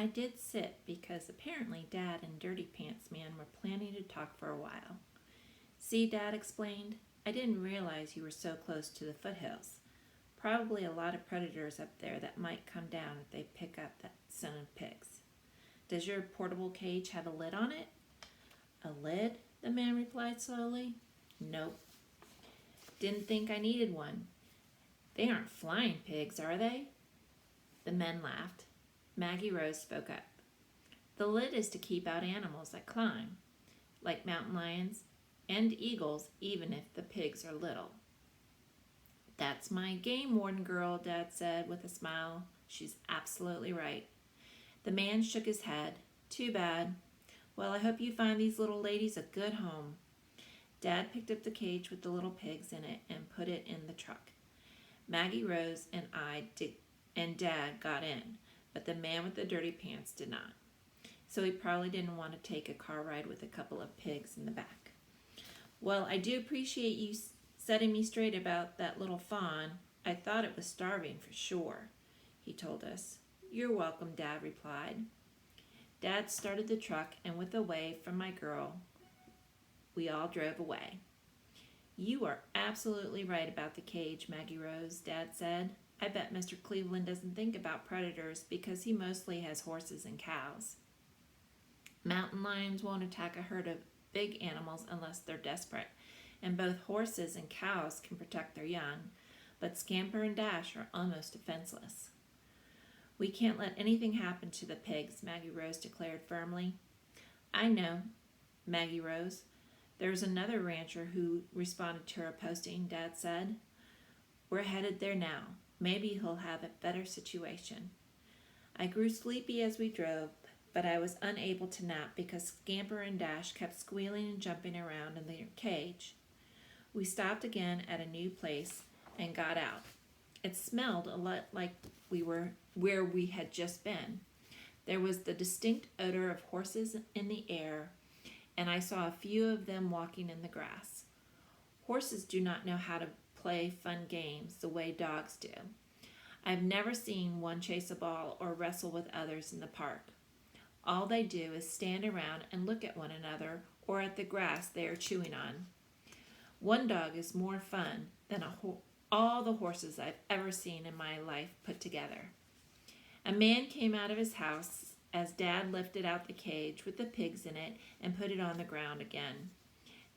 I did sit because apparently Dad and Dirty Pants Man were planning to talk for a while. See, Dad explained, I didn't realize you were so close to the foothills. Probably a lot of predators up there that might come down if they pick up that son of pigs. Does your portable cage have a lid on it? A lid? The man replied slowly. Nope. Didn't think I needed one. They aren't flying pigs, are they? The men laughed. Maggie Rose spoke up. The lid is to keep out animals that climb, like mountain lions and eagles, even if the pigs are little. That's my game warden girl, Dad said with a smile. She's absolutely right. The man shook his head. Too bad. Well, I hope you find these little ladies a good home. Dad picked up the cage with the little pigs in it and put it in the truck. Maggie Rose and Dad got in, but the man with the dirty pants did not. So he probably didn't want to take a car ride with a couple of pigs in the back. Well, I do appreciate you setting me straight about that little fawn. I thought it was starving for sure, he told us. You're welcome, Dad replied. Dad started the truck, and with a wave from my girl, we all drove away. You are absolutely right about the cage, Maggie Rose, Dad said. I bet Mr. Cleveland doesn't think about predators because he mostly has horses and cows. Mountain lions won't attack a herd of big animals unless they're desperate, and both horses and cows can protect their young, but Scamper and Dash are almost defenseless. We can't let anything happen to the pigs, Maggie Rose declared firmly. I know, Maggie Rose. There's another rancher who responded to our posting, Dad said. We're headed there now. Maybe he'll have a better situation. I grew sleepy as we drove, but I was unable to nap because Scamper and Dash kept squealing and jumping around in their cage. We stopped again at a new place and got out. It smelled a lot like we were where we had just been. There was the distinct odor of horses in the air, and I saw a few of them walking in the grass. Horses do not know how to play fun games the way dogs do. I've never seen one chase a ball or wrestle with others in the park. All they do is stand around and look at one another or at the grass they are chewing on. One dog is more fun than all the horses I've ever seen in my life put together. A man came out of his house as Dad lifted out the cage with the pigs in it and put it on the ground again.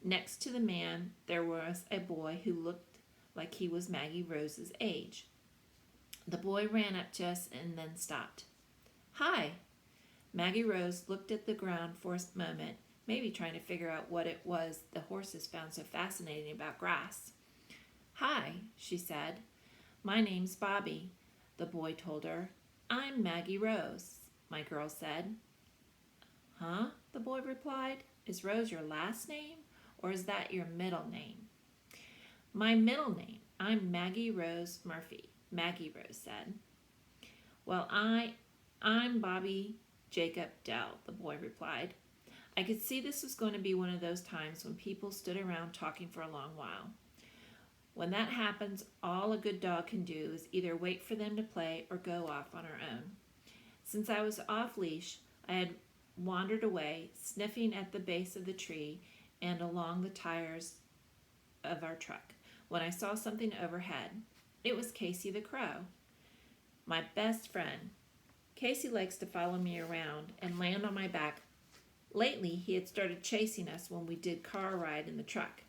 Next to the man, there was a boy who looked like he was Maggie Rose's age. The boy ran up to us and then stopped. Hi! Maggie Rose looked at the ground for a moment, maybe trying to figure out what it was the horses found so fascinating about grass. Hi, she said. My name's Bobby, the boy told her. I'm Maggie Rose, my girl said. Huh? The boy replied. Is Rose your last name, or is that your middle name? My middle name. I'm Maggie Rose Murphy, Maggie Rose said. Well, I'm Bobby Jacob Dell, the boy replied. I could see this was going to be one of those times when people stood around talking for a long while. When that happens, all a good dog can do is either wait for them to play or go off on her own. Since I was off leash, I had wandered away, sniffing at the base of the tree and along the tires of our truck, when I saw something overhead. It was Casey the Crow, my best friend. Casey likes to follow me around and land on my back. Lately, he had started chasing us when we did car ride in the truck.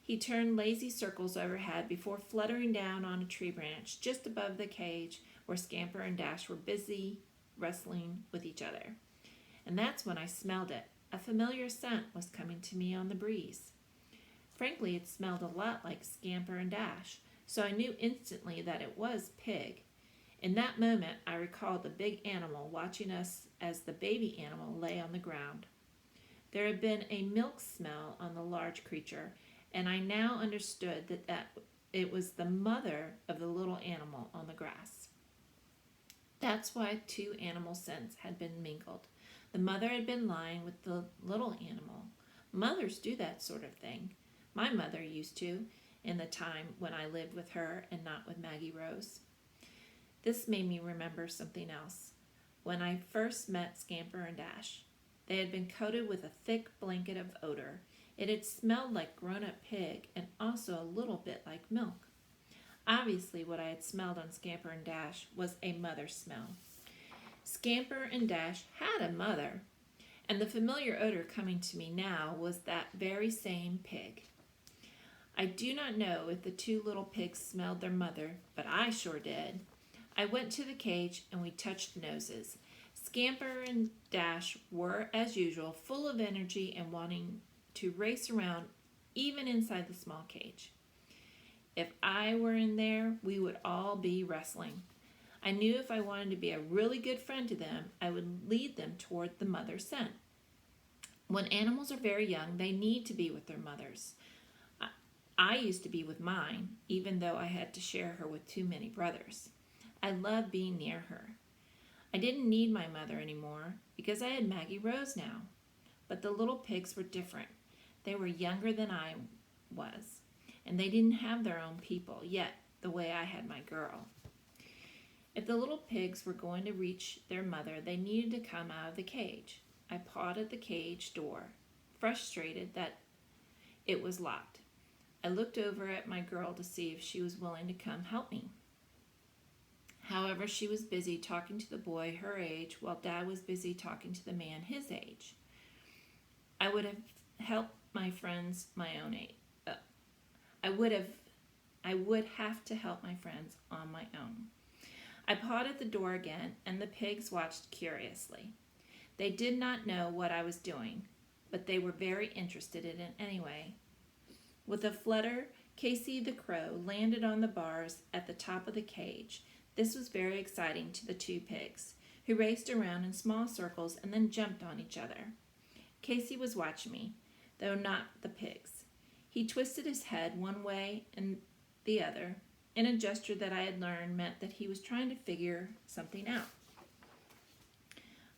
He turned lazy circles overhead before fluttering down on a tree branch just above the cage where Scamper and Dash were busy wrestling with each other. And that's when I smelled it. A familiar scent was coming to me on the breeze. Frankly, it smelled a lot like Scamper and Dash, so I knew instantly that it was Pig. In that moment, I recalled the big animal watching us as the baby animal lay on the ground. There had been a milk smell on the large creature, and I now understood that it was the mother of the little animal on the grass. That's why two animal scents had been mingled. The mother had been lying with the little animal. Mothers do that sort of thing. My mother used to, in the time when I lived with her and not with Maggie Rose. This made me remember something else. when I first met Scamper and Dash. They had been coated with a thick blanket of odor. It had smelled like grown-up pig and also a little bit like milk. Obviously, what I had smelled on Scamper and Dash was a mother smell. Scamper and Dash had a mother, and the familiar odor coming to me now was that very same pig. I do not know if the two little pigs smelled their mother, but I sure did. I went to the cage and we touched noses. Scamper and Dash were, as usual, full of energy and wanting to race around even inside the small cage. If I were in there, we would all be wrestling. I knew if I wanted to be a really good friend to them, I would lead them toward the mother scent. When animals are very young, they need to be with their mothers. I used to be with mine, even though I had to share her with too many brothers. I loved being near her. I didn't need my mother anymore because I had Maggie Rose now. But the little pigs were different. They were younger than I was, and they didn't have their own people yet the way I had my girl. If the little pigs were going to reach their mother, they needed to come out of the cage. I pawed at the cage door, frustrated that it was locked. I looked over at my girl to see if she was willing to come help me. However, she was busy talking to the boy her age while Dad was busy talking to the man his age. I would have helped my friends my own age. I would have to help my friends on my own. I pawed at the door again, and the pigs watched curiously. They did not know what I was doing, but they were very interested in it anyway. With a flutter, Casey the crow landed on the bars at the top of the cage. This was very exciting to the two pigs, who raced around in small circles and then jumped on each other. Casey was watching me, though not the pigs. He twisted his head one way and the other, in a gesture that I had learned meant that he was trying to figure something out.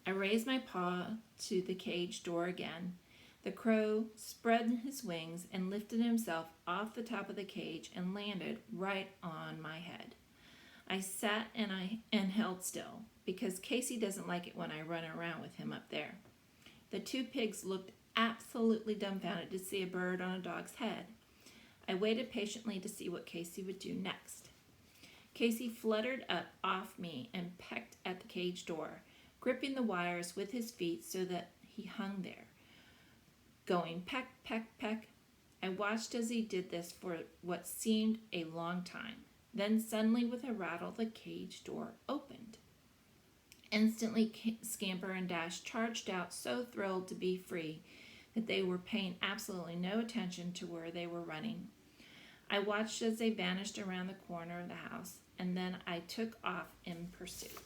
I raised my paw to the cage door again. The crow spread his wings and lifted himself off the top of the cage and landed right on my head. I sat and held still, because Casey doesn't like it when I run around with him up there. The two pigs looked absolutely dumbfounded to see a bird on a dog's head. I waited patiently to see what Casey would do next. Casey fluttered up off me and pecked at the cage door, gripping the wires with his feet so that he hung there, going peck, peck, peck. I watched as he did this for what seemed a long time. Then suddenly, with a rattle, the cage door opened. Instantly, Scamper and Dash charged out, so thrilled to be free that they were paying absolutely no attention to where they were running. I watched as they vanished around the corner of the house, and then I took off in pursuit.